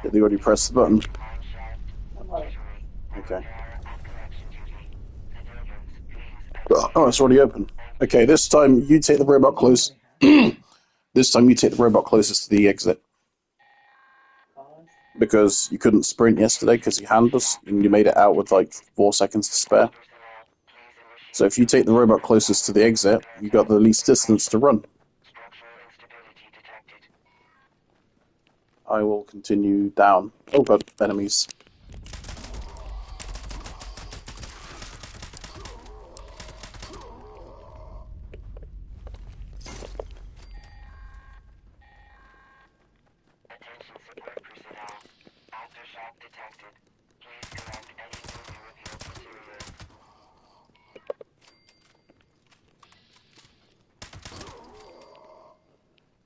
Did they already press the button? Okay. Oh, it's already open. Okay, this time you take the robot close. This time you take the robot closest to the exit. Because you couldn't sprint yesterday because you handed us and you made it out with like 4 seconds to spare. So if you take the robot closest to the exit, you got the least distance to run. I will continue down. Oh god, enemies.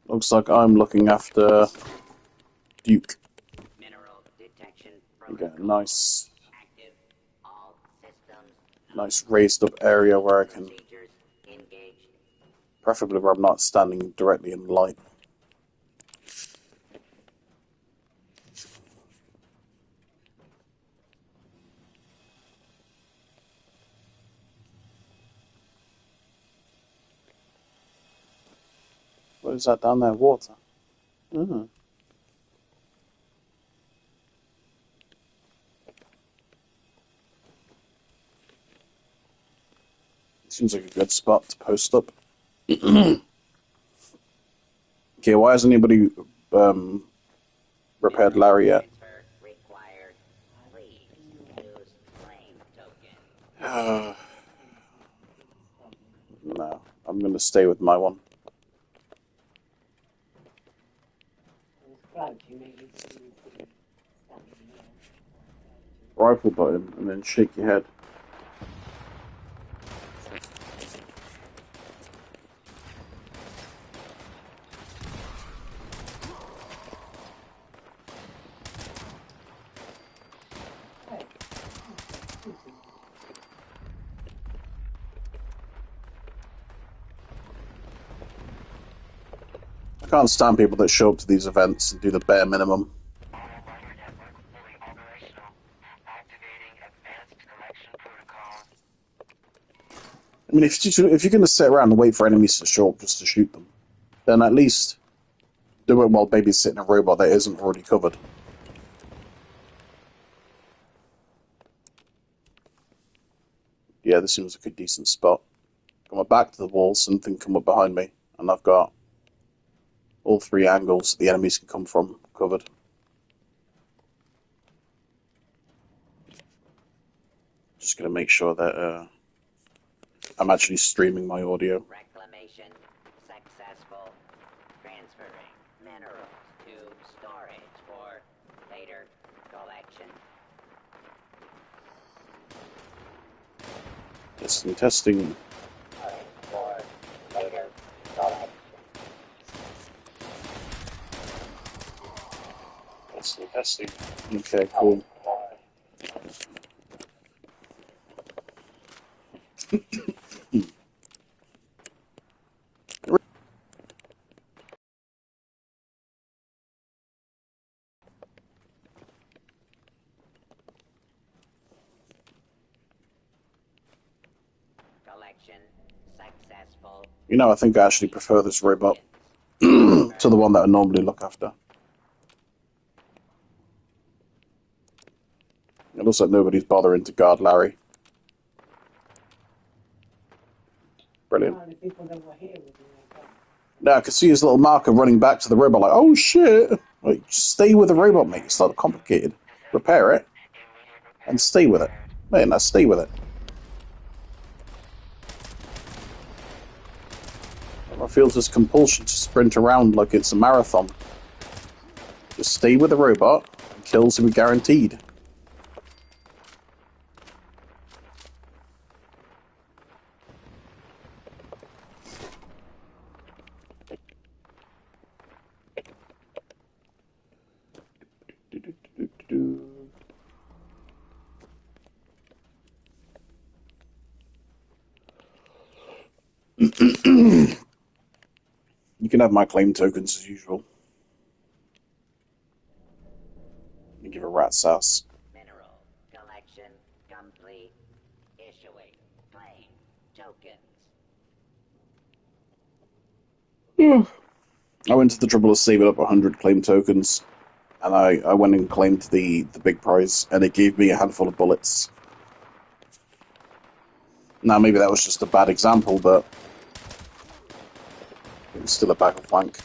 Looks like I'm looking after Duke. We got a nice raised up area where I can, preferably where I'm not standing directly in the light. What is that down there? Water. Mm. Seems like a good spot to post up. Okay, why hasn't anybody repaired Larry yet? No, I'm going to stay with my one. Rifle button and then shake your head. I can't stand people that show up to these events and do the bare minimum. I mean, if you're going to sit around and wait for enemies to show up just to shoot them, then at least do it while babysitting a robot that isn't already covered. Yeah, this seems like a decent spot. Got my back to the wall, something come up behind me, and I've got all 3 angles the enemies can come from covered. Just going to make sure that I'm actually streaming my audio. Reclamation successful. Transferring minerals to storage for later collection. Testing. For later collection. Testing. Okay, cool. Collection successful. You know, I think I actually prefer this robot to the one that I normally look after. It looks like nobody's bothering to guard Larry. Brilliant. Now I can see his little marker running back to the robot like, oh shit! Like, stay with the robot, mate. It's not complicated. Repair it and stay with it. Mate, now stay with it. I feel this compulsion to sprint around like it's a marathon. Just stay with the robot, and kills will be guaranteed. You can have my claim tokens as usual. a rat's ass. Mineral collection complete. Issuing claim tokens. I went to the trouble of saving up 100 claim tokens, and I went and claimed the big prize, and it gave me a handful of bullets. Now, maybe that was just a bad example, but it was still a bag of wank.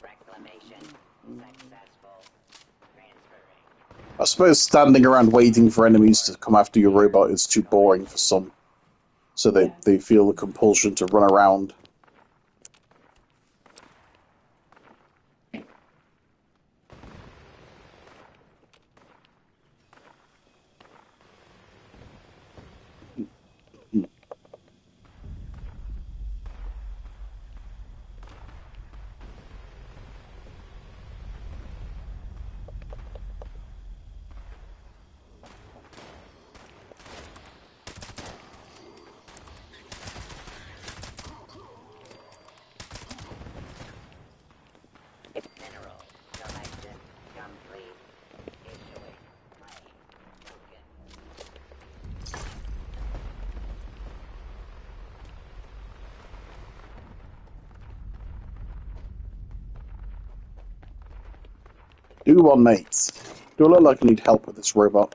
Reclamation successful. Transferring. I suppose standing around waiting for enemies to come after your robot is too boring for some, so they feel the compulsion to run around. Mineral collection complete. Issuing claim token. Do one, mates. Do I look like I need help with this robot?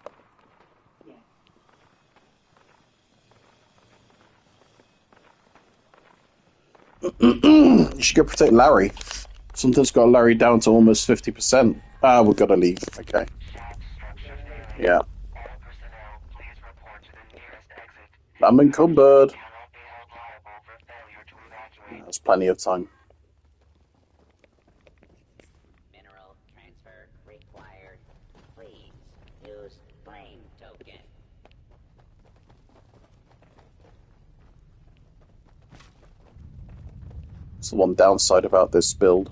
You should go protect Larry. Something's got Larry down to almost 50%. Ah, we've got to leave. Okay. Yeah. I'm encumbered. There's plenty of time. Mineral transfer required. Please use claim token. It's the one downside about this build.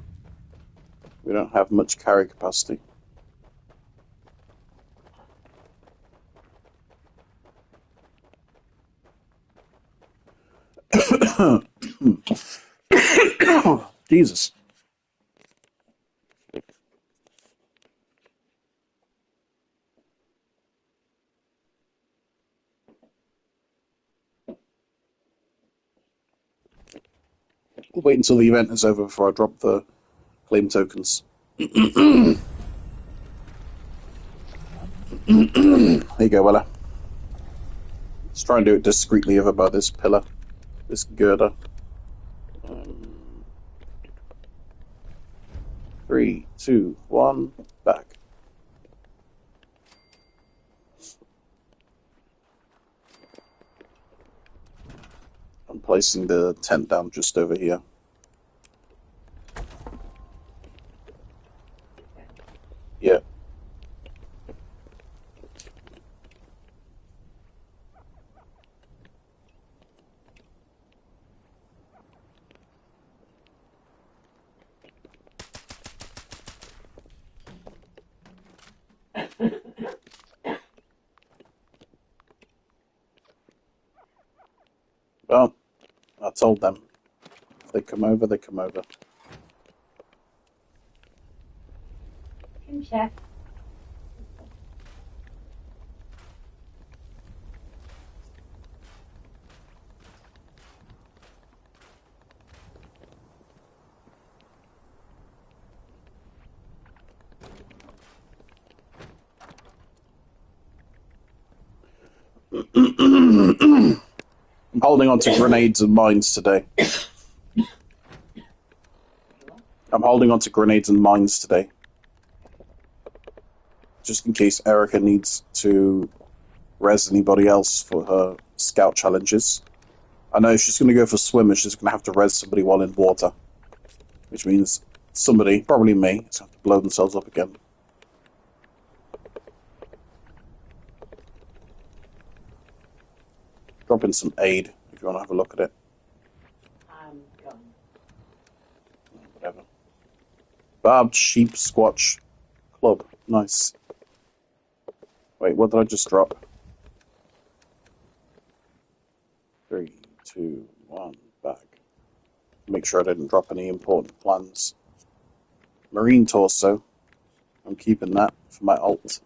We don't have much carry capacity. Jesus. We'll wait until the event is over before I drop the claim tokens. There you go, Wella. Let's try and do it discreetly over by this pillar, this girder. 3, 2, 1, back. I'm placing the tent down just over here. Yeah. Well, I told them. If they come over, they come over. Chef. I'm holding on to grenades and mines today. I'm holding on to grenades and mines today. Just in case Erica needs to res anybody else for her scout challenges. I know she's going to go for swimmers. She's going to have to res somebody while in water. Which means somebody, probably me, is going to have to blow themselves up again. Drop in some aid if you want to have a look at it. I'm gone. Barbed Sheep Squatch Club. Nice. Wait, what did I just drop? 3, 2, 1, bag. Make sure I didn't drop any important plans. Marine Torso. I'm keeping that for my alt.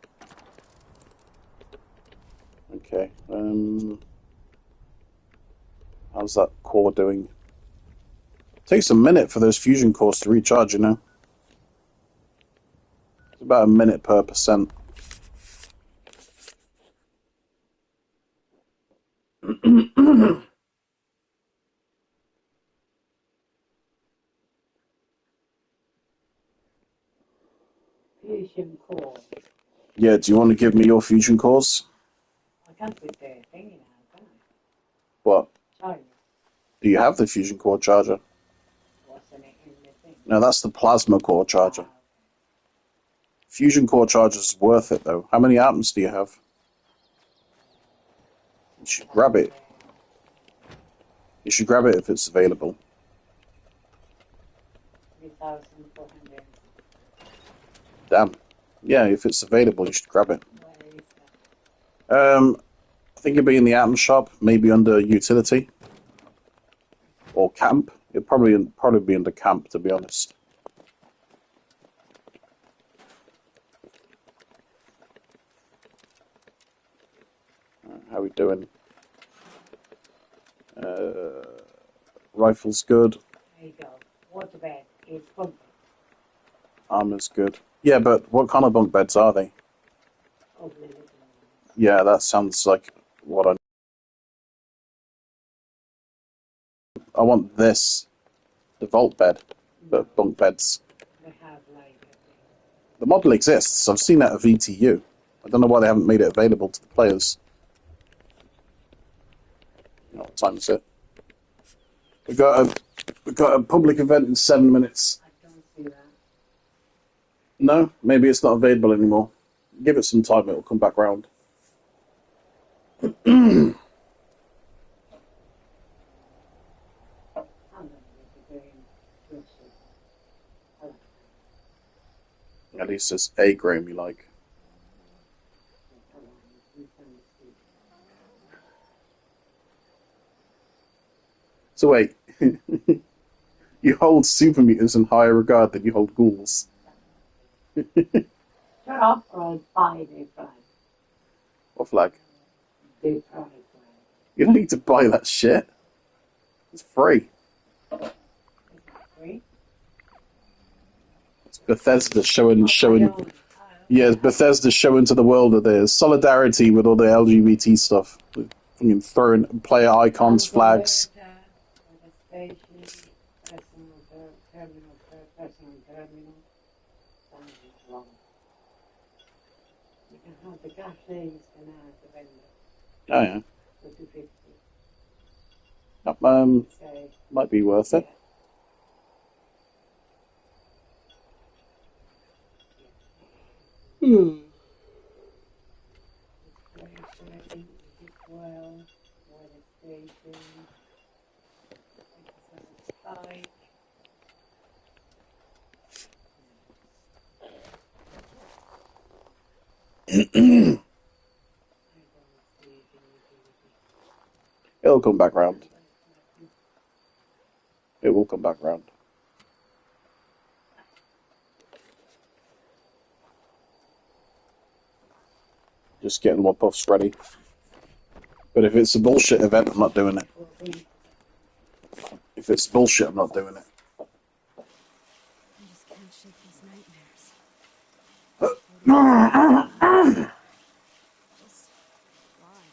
Okay. How's that core doing? Takes a minute for those fusion cores to recharge, you know? It's about a minute per percent. Fusion core. Yeah, do you want to give me your fusion cores? I can't put the thing in now, can What? I? Charger. Do you have the fusion core charger? What's in it in the thing? No, that's the plasma core charger. Ah, Fusion core charger is worth it, though. How many atoms do you have? You should grab it. You should grab it if it's available. 3,400. Damn. Yeah, if it's available, you should grab it. Where is that? I think it'd be in the atom shop, maybe under utility or camp. It'd probably be under camp, to be honest. How we doing? Rifle's good. There you go. Water bed is pumping. Armor's good. Yeah, but what kind of bunk beds are they? Ugly little ones. Yeah, that sounds like what I want this, the vault bed, but bunk beds. They have like a thing. The model exists. I've seen that at VTU. I don't know why they haven't made it available to the players. What time is it? We've got a public event in 7 minutes. I don't see that. No, maybe it's not available anymore. Give it some time; it'll come back round. I'm going to be doing good shit. I like that. At least it's A Graham you like. Come on, you can see. So wait, you hold super mutants in higher regard than you hold ghouls. Shut off or I'll buy the flag. What flag? The pride flag. You don't need to buy that shit. It's free. Is that free? It's Bethesda showing. Yeah, it's Bethesda showing to the world that there's solidarity with all the LGBT stuff. Fucking throwing player icons, flags. Station, personal terminal. Sounds wrong. You can have the cash names and the vendor Oh yeah. for 250. That, So, might be worth it. Station, well, weather station, spike. It'll come back round. It will come back round. Just getting more puffs ready. But if it's a bullshit event, I'm not doing it. If it's bullshit, I'm not doing it. I just can't shake these nightmares. Just why?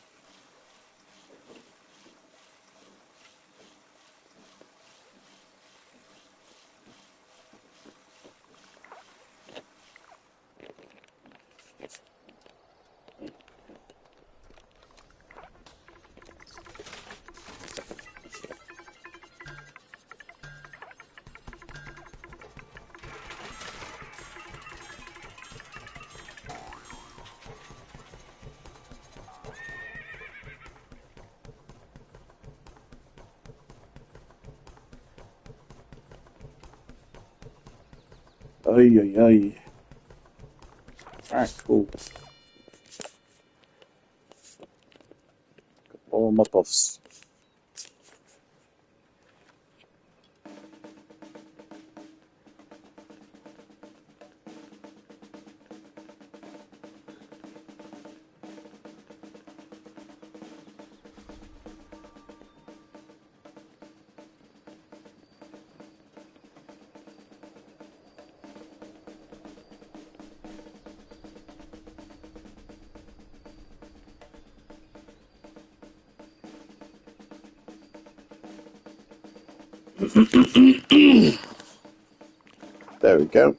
Ay, ay, ay. Alright, cool. All my buffs. There we go.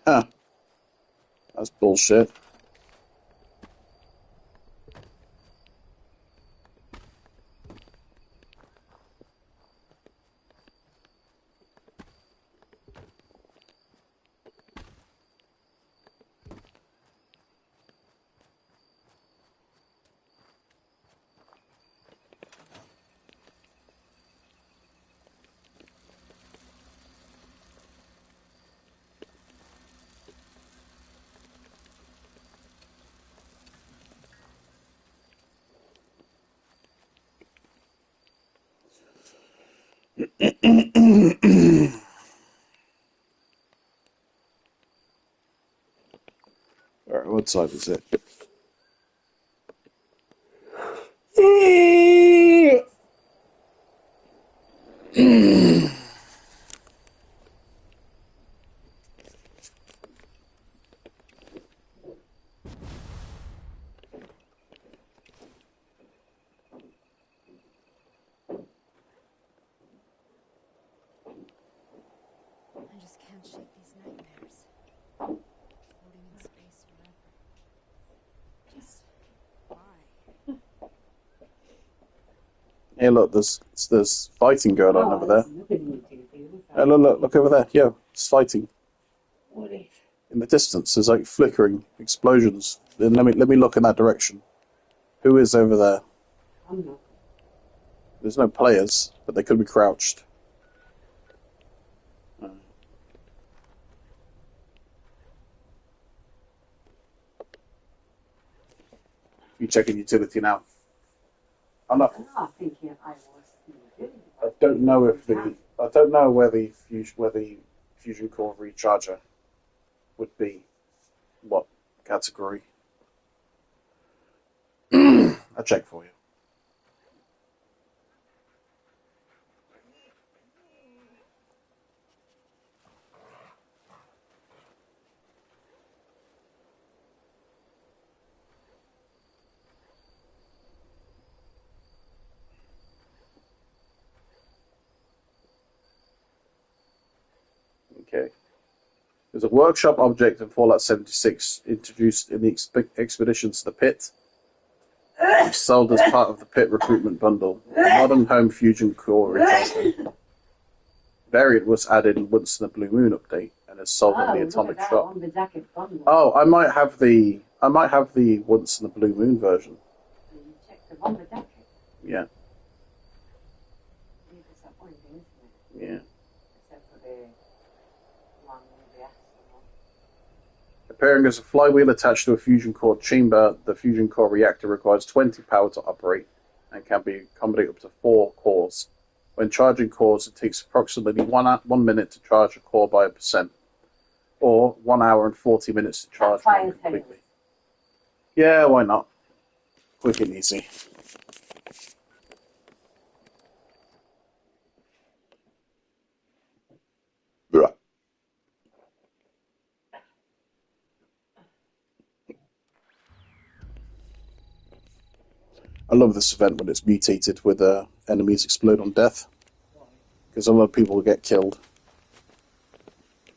Huh. That's bullshit. Alright, what time is it? I just can't shake these nightmares. Floating in space forever. Just why? Hey, look, there's fighting going on over there. Hey, look over there. Yeah, it's fighting. What is? In the distance, there's like flickering explosions. Then let me look in that direction. Who is over there? I'm not. There's no players, but they could be crouched. You checking utility now? I'm not. I'm not thinking I was. I don't know if the. I don't know where the fusion core recharger would be. What category? I'll check for you. Okay. There's a workshop object in Fallout 76 introduced in the expeditions to the pit. Sold as part of the pit recruitment bundle. Modern home fusion core recharger. Variant was added once in the Blue Moon update and is sold in the Atomic Shop. Oh, I might have the once in the Blue Moon version. You checked the one with that. Yeah. It's disappointing, isn't it? Yeah. Except for the one with the astronaut. Appearing as a flywheel attached to a fusion core chamber, the fusion core reactor requires 20 power to operate and can be accommodated up to 4 cores. When charging cores, it takes approximately 1 minute to charge a core by 1%, or 1 hour and 40 minutes to charge one completely. Yeah, why not? Quick and easy. I love this event when it's mutated with enemies explode on death, because a lot of people get killed.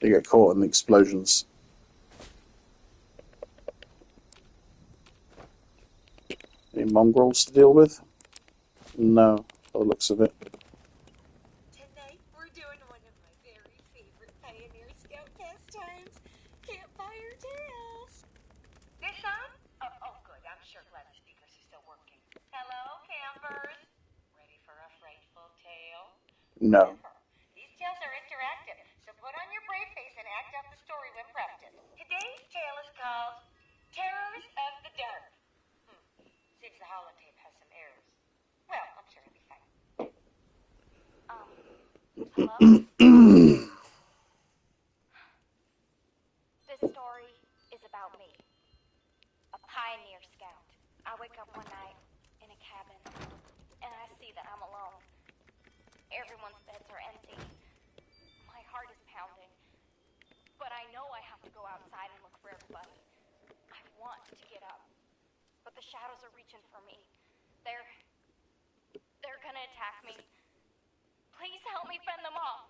They get caught in the explosions. Any mongrels to deal with? No, by the looks of it. Tonight, we're doing one of my very favorite Pioneer Scout pastimes, campfire tales. This on? Oh, good. I'm sure glad the speakers are still working. Hello, campers. Ready for a frightful tale? No. Remember, these tales are interactive, so put on your brave face and act out the story when prompted. Today's tale is called Terrors of the Dark. Seems the holotape has some errors. Well, I'm sure it'll be fine. Hello? This story is about me, a pioneer scout. I wake up one night in a cabin, and I see that I'm alone. Everyone's beds are empty. My heart is pounding. But I know I have to go outside and look for everybody. I want to get up. But the shadows are reaching for me. They're gonna attack me. Please help me fend them off.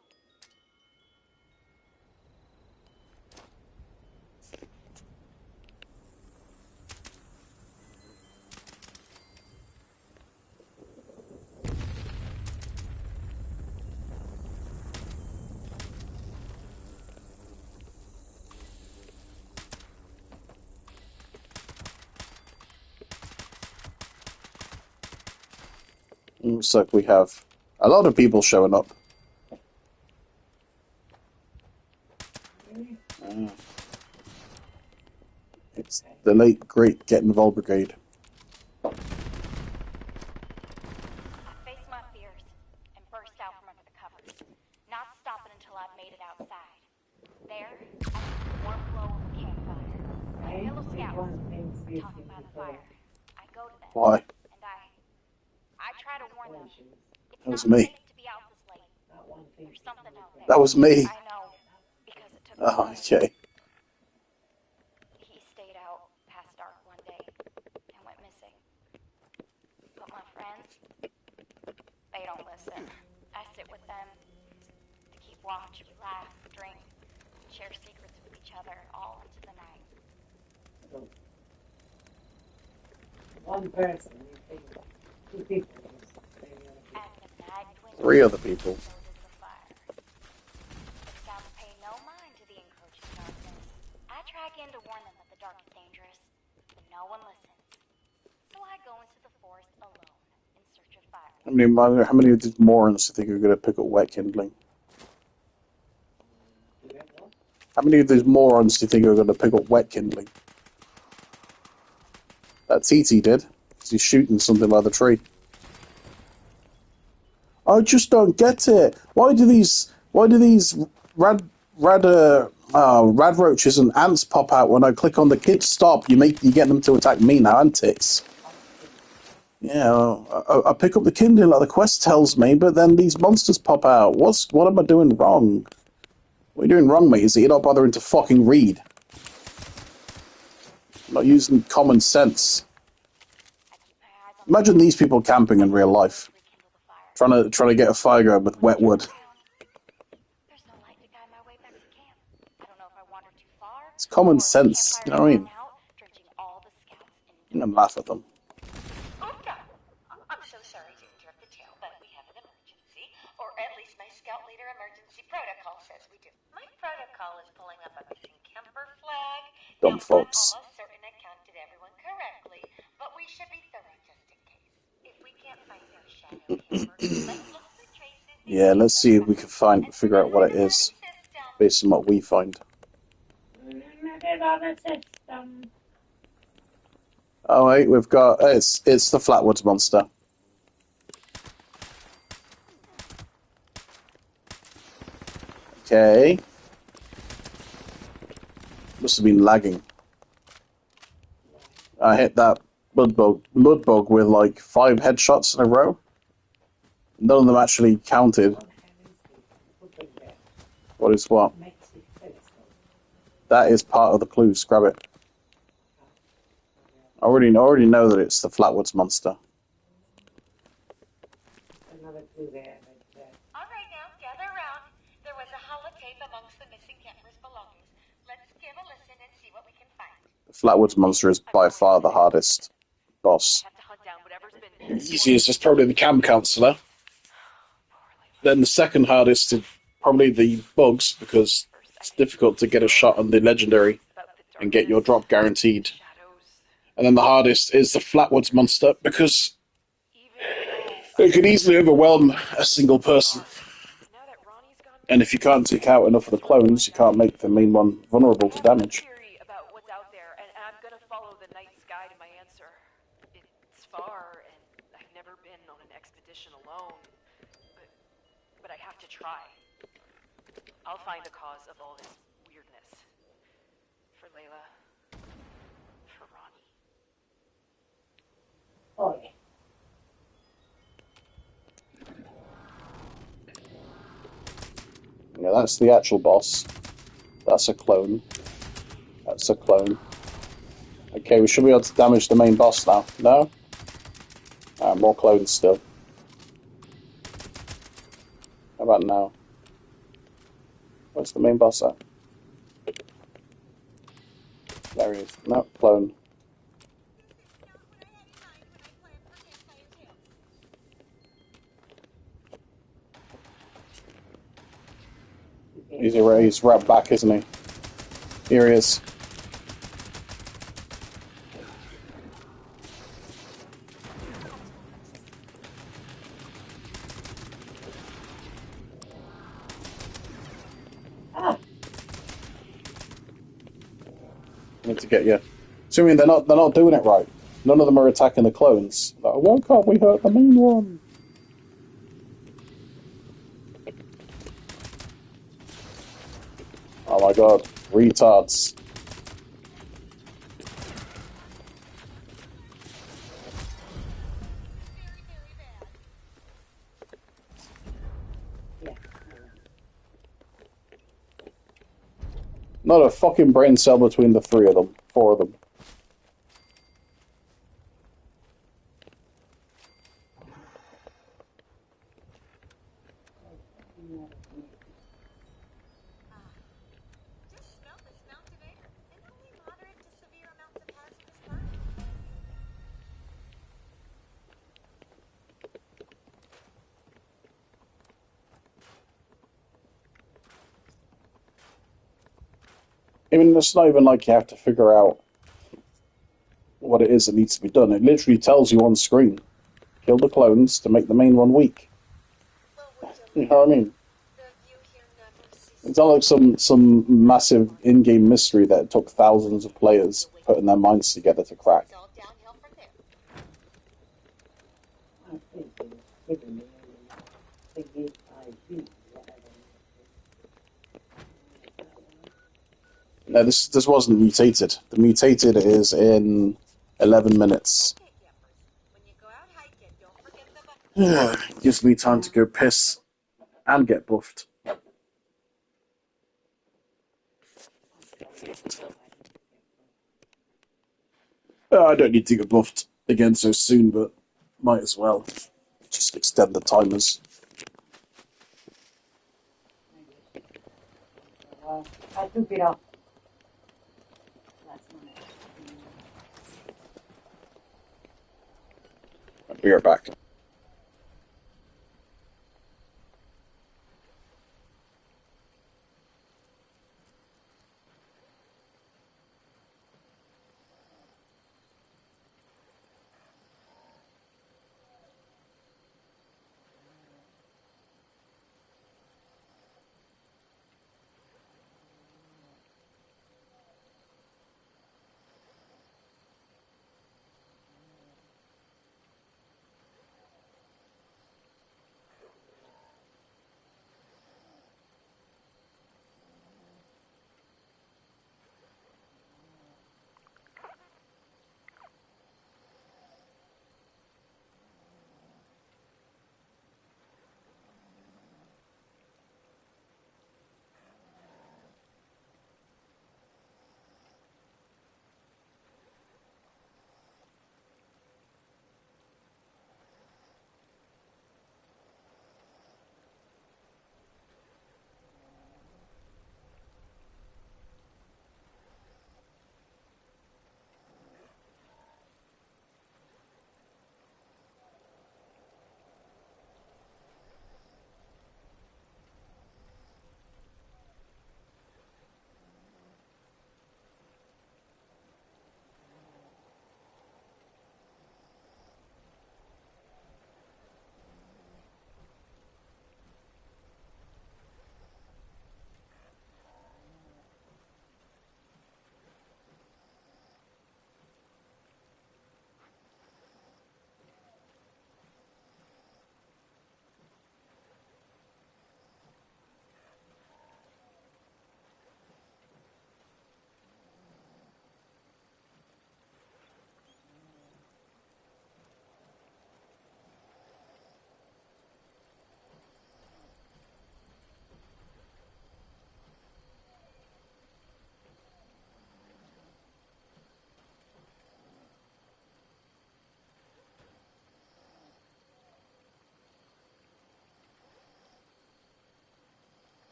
Looks like we have a lot of people showing up. It's the late, great Get Involved Brigade. I faced my fears and burst out from under the covers, not stopping until I'd made it outside. There, I see the warm glow of a campfire. My fellow scouts are talking by the fire. I go to them. Why? And I try to warn them. It's That was not me. safe to be out this late. There's something out there. That was me. I know, because it took Oh, me. okay. He stayed out past dark one day and went missing. But my friends, they don't listen. I sit with them to keep watch, we laugh, drink, and share secrets with each other all into the night. One person, you think, two people. As the night dwindles, 3 other people. so does the fire. The scouts pay no mind to the encroaching darkness. I try again to warn them that the dark is dangerous, but no one listens. So I go into the forest alone in search of fire. How many of these morons do you think are going to pick up wet kindling? How many of these morons do you think are going to pick up wet kindling? That TT did, because he's shooting something by the tree. I just don't get it. Why do these rad roaches and ants pop out when I click on the kid stop? You get them to attack me now, antics. Yeah, I pick up the kindling like the quest tells me, but then these monsters pop out. What am I doing wrong? What are you doing wrong, mate? Is that you're not bothering to fucking read? Not using common sense. Imagine these people camping in real life, trying to get a fire going with wet wood. There's no light to guide my way back to camp. I don't know if I wandered too far. It's common or if the sense, you know what I mean? campfire swung out, drenching all the scouts in And laugh at them. Oka! I'm so sorry to interrupt the tale, but we have an emergency. Or at least my scout leader emergency protocol says we do. My protocol is pulling up a missing Kemper flag. Dumb Now, folks. I'm almost certain I counted everyone correctly, but we should be thorough just in case. If we can't find their shadow camper, let's look for traces. Yeah, let's see if we can figure out what it is, based on what we find. Oh wait, we've got it's the Flatwoods monster. Okay. Must have been lagging. I hit that mudbug with like 5 headshots in a row. None of them actually counted. What is what? That is part of the clues. Grab it. I already know that it's the Flatwoods monster. Another clue there. All right, now gather around. There was a holotape amongst the missing camp. Flatwoods Monster is by far the hardest boss. Have to hunt down whatever's been. Easiest is probably the camp counselor. Then the second hardest is probably the bugs, because it's difficult to get a shot on the legendary and get your drop guaranteed. And then the hardest is the Flatwoods Monster, because it could easily overwhelm a single person. And if you can't take out enough of the clones, you can't make the main one vulnerable to damage. Theory about what's out there, and I'm gonna follow the night sky to my answer. It's far, and I've never been on an expedition alone, but I have to try. I'll find the cause of all this weirdness. For Layla. For Ronnie. Oh, yeah. Yeah, that's the actual boss. That's a clone. That's a clone. Okay, we should be able to damage the main boss now. No? More clones still. How about now? Where's the main boss at? There he is. No, clone. He's right back, isn't he? Here he is. I need to get you. Assuming they're not doing it right. None of them are attacking the clones. Like, why can't we hurt the main one? Oh my god, retards. Yeah. Not a fucking brain cell between the three of them. Four of them. Just smell this mountain air and only moderate to severe amounts of hazardous particles. I mean, it's not even like you have to figure out what it is that needs to be done. It literally tells you on screen. Kill the clones to make the main one weak. You know what I mean? The view here never ceases. It's not like some massive in-game mystery that it took thousands of players putting their minds together to crack. It's all downhill from there. I think they were giving me a big IV. No, this wasn't mutated. The mutated is in 11 minutes. Okay, campers. When you go out hiking, don't forget the bucket. Gives me time to go piss and get buffed. I don't need to get buffed again so soon, but might as well. Just extend the timers. I took it off last night. I'll be right back.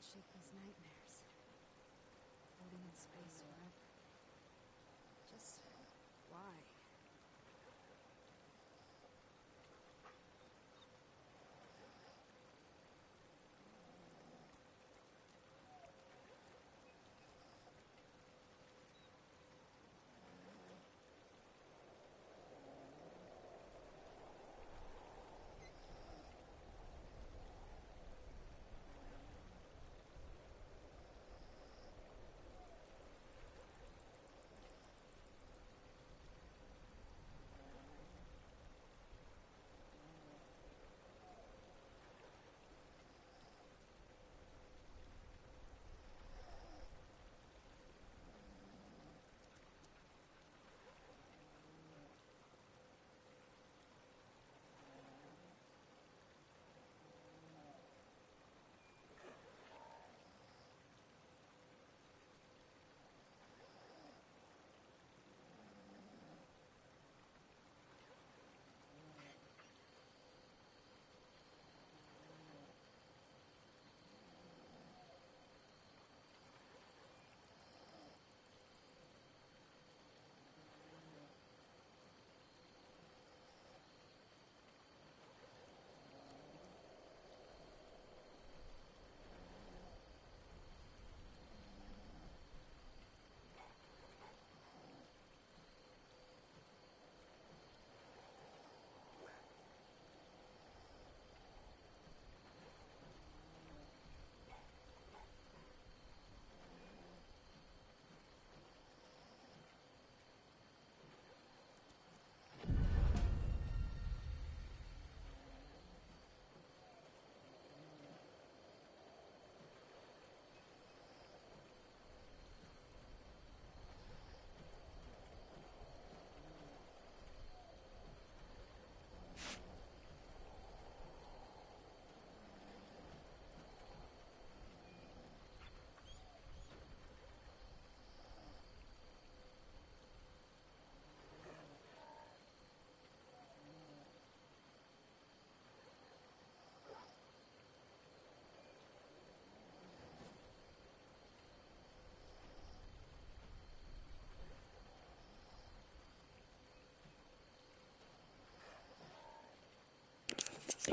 shapeless nightmares. Floating in space forever. Just why?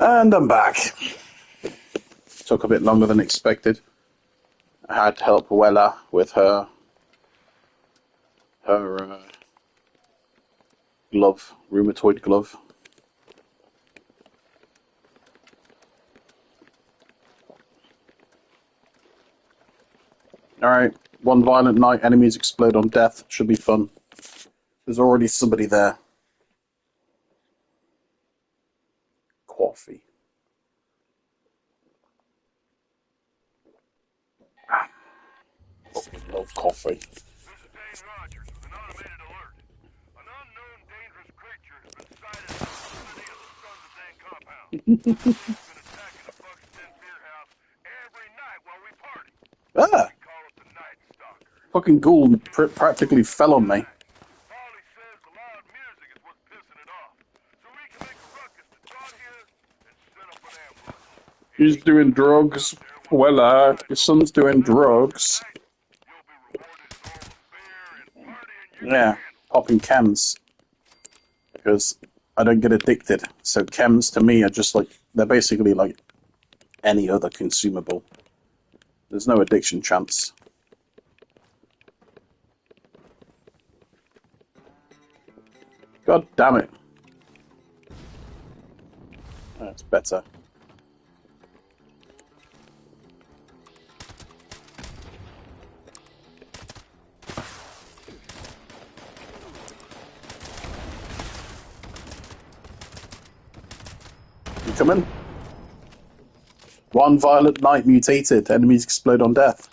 And I'm back. Took a bit longer than expected. I had to help Wella with her glove, rheumatoid glove. Alright, one violent night, enemies explode on death. Should be fun. There's already somebody there. Coffee. I love coffee. This is Dane Rogers with an automated alert. An unknown dangerous creature has been sighted in the vicinity of the Sons of Dane compound. He's been attacking the Buck's Den beer house every night while we party. Ah! We call it the Night Stalker. Fucking ghoul practically fell on me. Polly says the loud music is what's pissing it off. So we can make a ruckus to trot here and set up an ambush. He's doing drugs. Wella, your son's doing drugs. Yeah, popping chems. Because I don't get addicted. So chems to me are just like, they're basically like any other consumable. There's no addiction chance. God damn it. That's better. You coming? One violent night mutated. Enemies explode on death.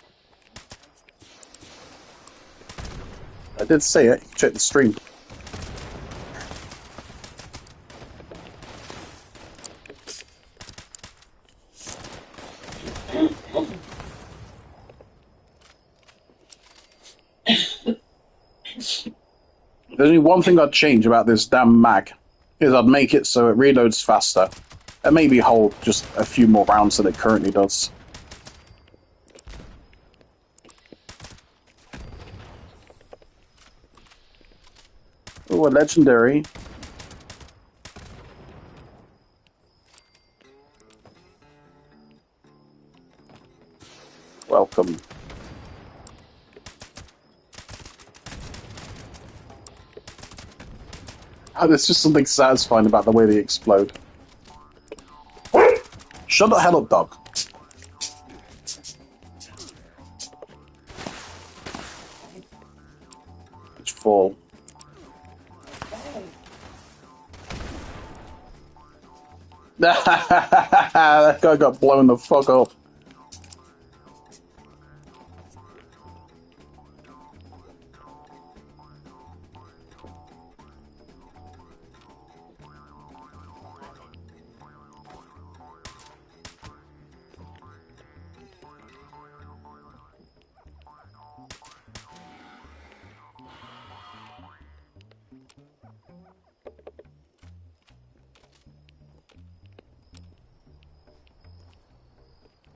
I did say it. Check the stream. There's only one thing I'd change about this damn mag, is I'd make it so it reloads faster, and maybe hold just a few more rounds than it currently does. Oh, a legendary. Welcome. Oh, there's just something satisfying about the way they explode. Shut the hell up, dog. It's fall. That guy got blown the fuck up.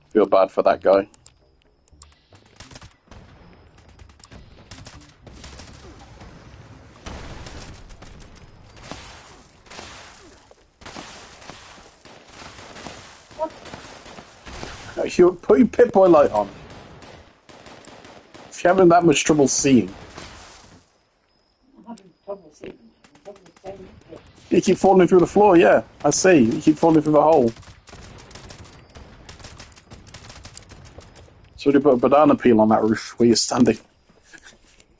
Feel bad for that guy. You put your Pip-Boy light on. If you're having that much trouble seeing, I'm having trouble seeing. I'm trouble seeing it. you keep falling through the floor. Yeah, I see. You keep falling through the hole. So you put a banana peel on that roof where you're standing.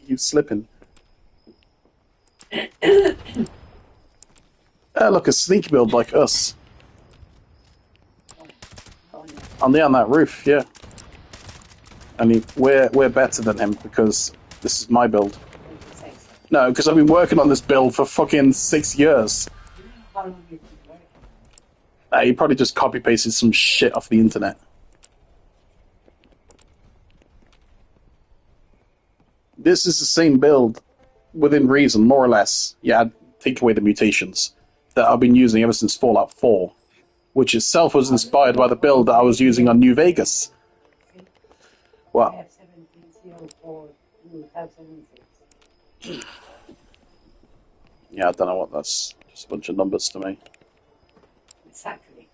You slipping. Look, a sneak build like us. On that roof, yeah. I mean, we're better than him because this is my build. No, because I've been working on this build for fucking 6 years. How long have you been working? He probably just copy pasted some shit off the internet. This is the same build, within reason, more or less. Yeah, take away the mutations that I've been using ever since Fallout 4, which itself was inspired by the build that I was using on New Vegas. What? I have 1704, you have 76. Yeah, I don't know what that's. Just a bunch of numbers to me. Exactly.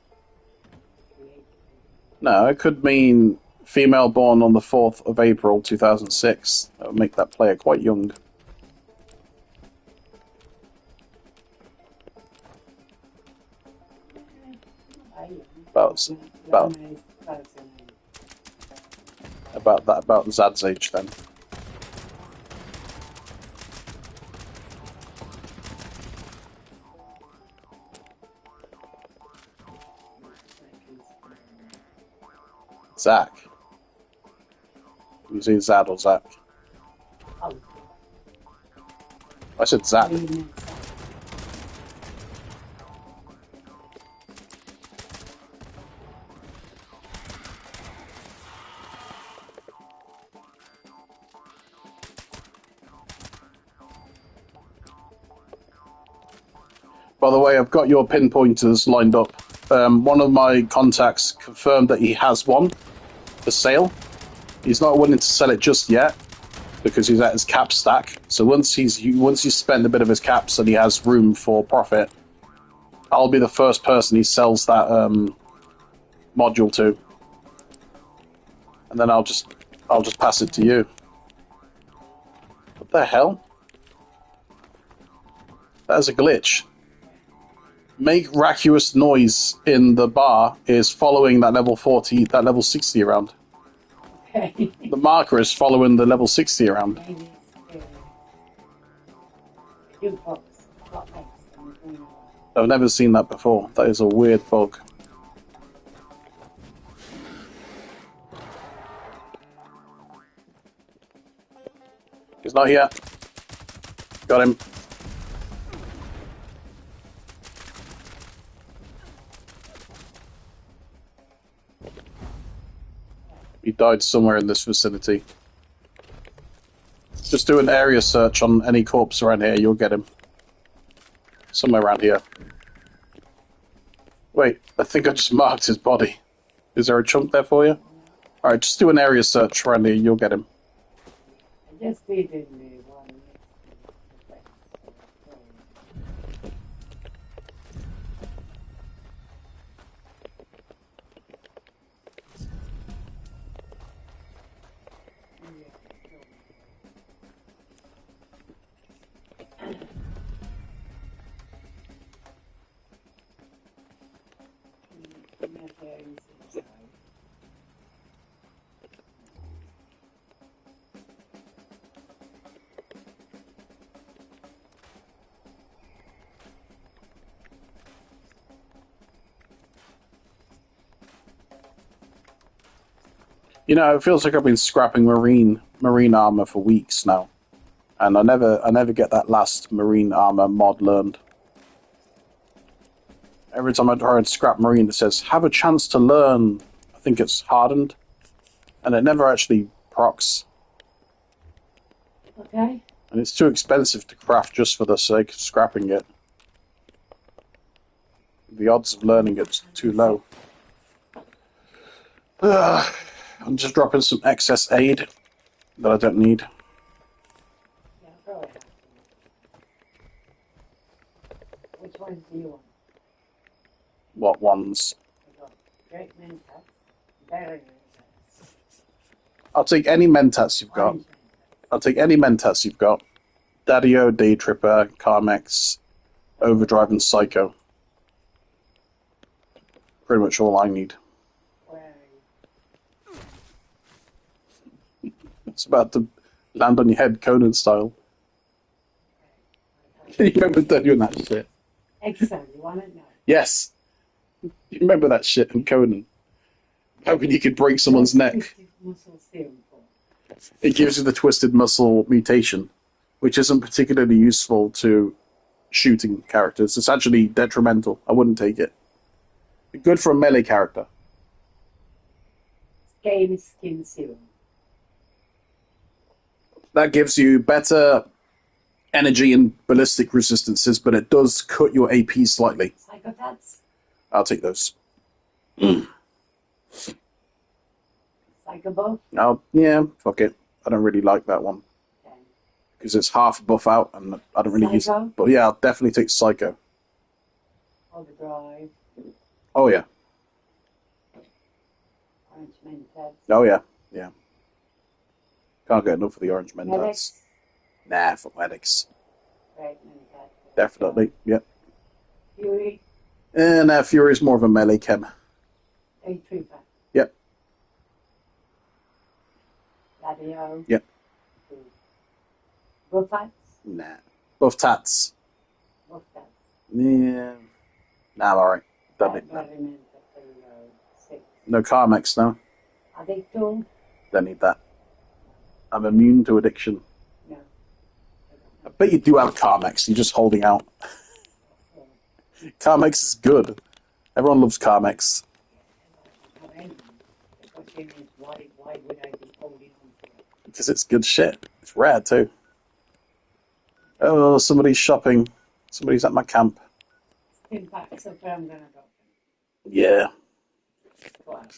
No, it could mean female born on the 4th of April 2006. That would make that player quite young. About Zad's age then. Zach. You say Zad or Zach? I said Zach. By the way, I've got your pinpointers lined up. One of my contacts confirmed that he has one for sale. He's not willing to sell it just yet because he's at his cap stack. So once he's spent a bit of his caps and he has room for profit, I'll be the first person he sells that module to, and then I'll just pass it to you. What the hell? That is a glitch. Make vacuous noise in the bar is following that level 40, that level 60 around. Okay. The marker is following the level 60 around. Maybe jukebox. I've never seen that before. That is a weird bug. He's not here. Got him. He died somewhere in this vicinity. Just do an area search on any corpse around here, you'll get him. Somewhere around here. Wait, I think I just marked his body. Is there a chunk there for you? Alright, just do an area search around here, you'll get him. I just did in the one. You know, it feels like I've been scrapping marine armor for weeks now, and I never get that last marine armor mod learned. Every time I try and scrap marine, it says have a chance to learn. I think it's hardened, and it never actually procs. Okay. And it's too expensive to craft just for the sake of scrapping it. The odds of learning it's too low. I'm just dropping some excess aid that I don't need. Yeah, probably have to. Which ones do you want? What ones? I got Great Mentat, Berry Mentat, I'll take any Mentats you've got. Orange Mentat. I'll take any Mentats you've got. Daddio, Day Tripper, Carmex, Overdrive, and Psycho. Pretty much all I need. Where are you? It's about to land on your head, Conan style. You remember doing that shit? Excellent, you want it now? Yes. You remember that shit in Conan? Hoping you could break someone's neck. Twisted muscle serum for. It gives you the twisted muscle mutation, which isn't particularly useful to shooting characters. It's actually detrimental. I wouldn't take it. Good for a melee character. Game skin serum. That gives you better energy and ballistic resistances, but it does cut your AP slightly. Psychopaths? I'll take those. Psychobuff? Oh, yeah, fuck it. I don't really like that one. Okay. Because it's half buff out, and I don't really use it. Psycho? But yeah, I'll definitely take Psycho. Overdrive. Oh, yeah. Orange Mentat. Oh, yeah. Yeah. Can't get enough of the Orange Mentats. Medics. Nah, fuck medics. Great Mentat. Definitely, yep. Fury. And Fury's more of a melee chem. Day Trooper. Yep. Daddio. Yep. Buffats. Nah. Buff tats. Buffats. Yeah. Nah, I'm alright. Don't need that. Berry Mentat. There you go. 6. No Carmex now. Addicto. Don't need that. I'm immune to addiction. No. I bet you do have Carmex. You're just holding out. Carmex is good. Everyone loves Carmex. The question is, why would I be holding on to it? Because it's good shit. It's rare too. Oh, somebody's shopping. Somebody's at my camp. Stim packs, so I'm gonna drop them. Yeah. Go on.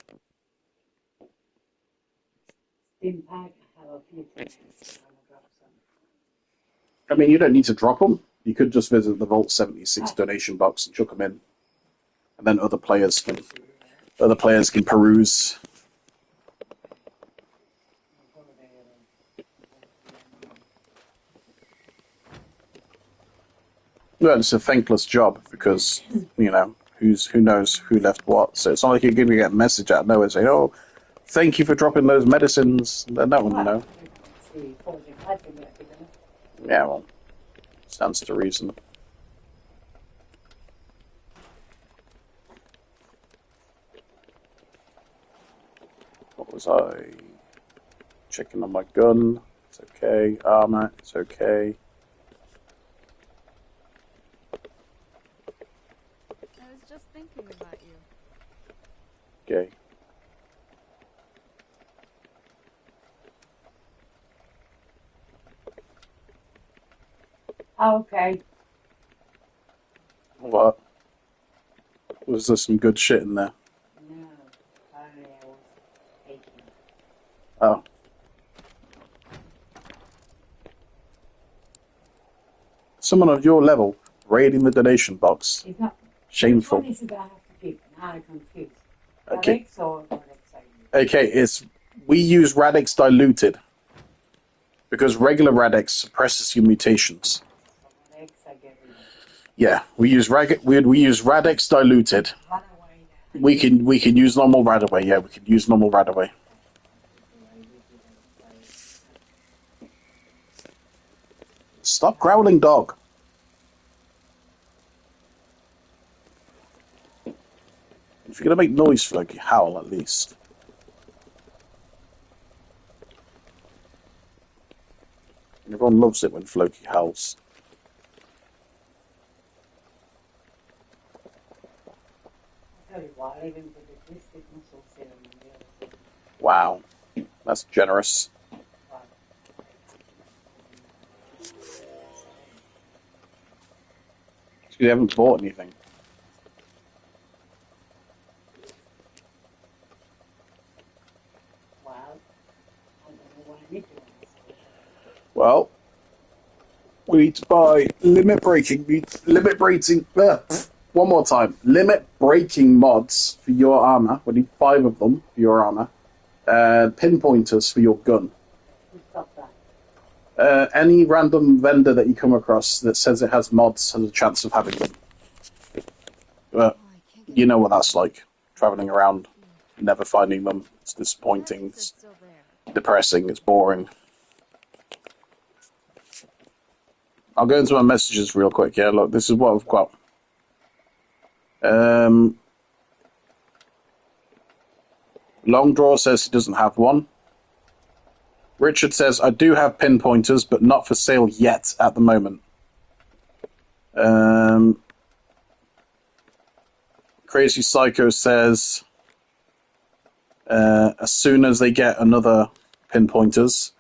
Stim pack, I have a few things. I'm gonna drop some. I mean, you don't need to drop them. You could just visit the Vault 76 donation box and chuck them in. And then other players can peruse. Well, it's a thankless job because, you know, who knows who left what. So it's not like you're going to get a message out of nowhere saying, oh, thank you for dropping those medicines. No one will know. See, 45 can be happy, don't it? Yeah, well, stands to reason. What was I checking on my gun? It's okay. Armor, it's okay. I was just thinking about you. Okay. Okay. What? Was there some good shit in there? No, apparently I was taking. Oh. Someone of your level raiding the donation box. It's not. Shameful. Which one is it I have to keep? Now I'm confused. Okay. Radix or Radix I use? Okay, we use Radix diluted because regular Radix suppresses your mutations. Radix I get rid of. Yeah, we use Radix diluted. Run away now. We can use normal Radaway. Yeah, we can use normal Radaway. Stop growling, dog. If you're gonna make noise, like howl at least. Everyone loves it when Floki howls. I tell you what, I even put the twisted muscle serum in the other thing. Wow, that's generous. Wow. You haven't bought anything. Wow. I don't know what I need to answer. Well, we need to buy limit breaking. One more time. Limit breaking mods for your armor. We need 5 of them for your armor. Pinpointers for your gun. Who stopped that? Any random vendor that you come across that says it has mods has a chance of having them. You know what that's like. Traveling around, never finding them. It's disappointing. It's depressing. It's boring. I'll go into my messages real quick. Yeah, look, this is what I've got. Long Draw says he doesn't have one. Richard says, I do have pinpointers, but not for sale yet at the moment. Crazy Psycho says, as soon as they get another pinpointers,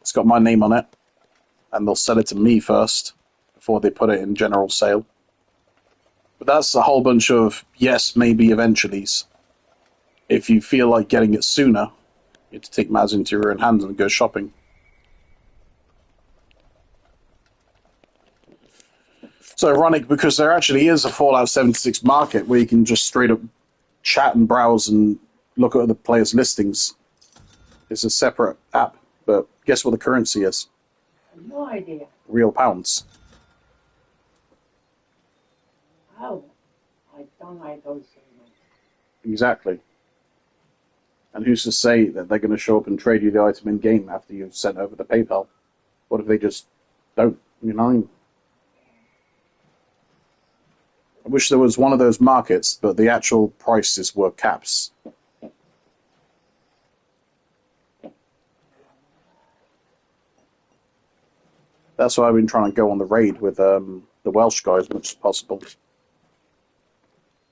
it's got my name on it, and they'll sell it to me first before they put it in general sale. But that's a whole bunch of yes, maybe eventuallys. If you feel like getting it sooner, you have to take matters into your own hands and go shopping. It's ironic because there actually is a Fallout 76 market where you can just straight up chat and browse and look at other players' listings. It's a separate app, but guess what the currency is? No idea. Real pounds. How? I don't like those things. Exactly. And who's to say that they're going to show up and trade you the item in game after you've sent over the PayPal? What if they just don't? You know what I mean? I wish there was one of those markets, but the actual prices were caps. That's why I've been trying to go on the raid with the Welsh guy as much as possible.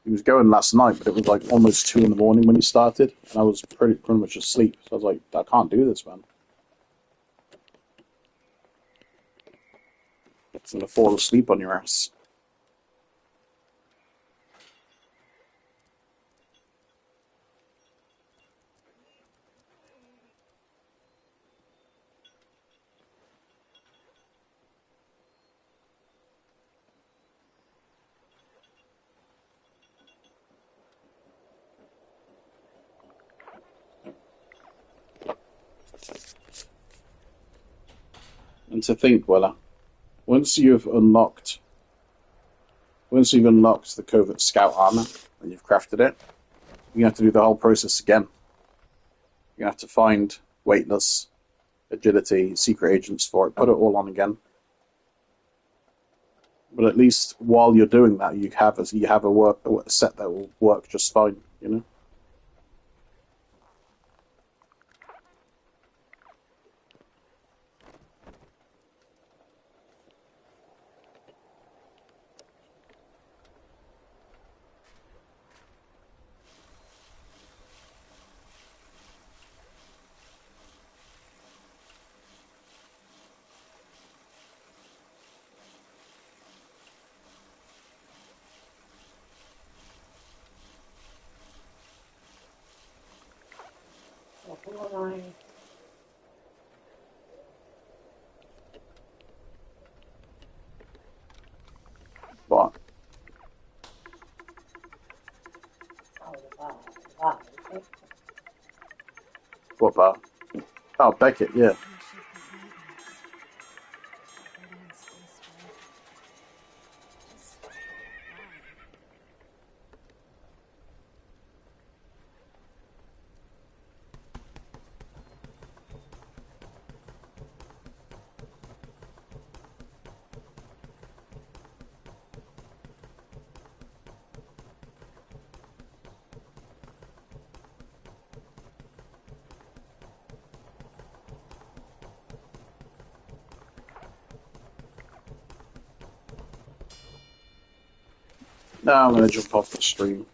He was going last night, but it was like almost 2 in the morning when he started, and I was pretty much asleep. So I was like, I can't do this, man. It's going to fall asleep on your ass. And to think, Wella, once you've unlocked the Covert Scout armor and you've crafted it, you have to do the whole process again. You have to find weightless, agility, secret agents for it, put it all on again. But at least while you're doing that, you have a set that will work just fine, you know? So who am I? But Oh, the bar. Okay. what about? Oh, Beckett, yeah. No, I'm going to jump off the stream.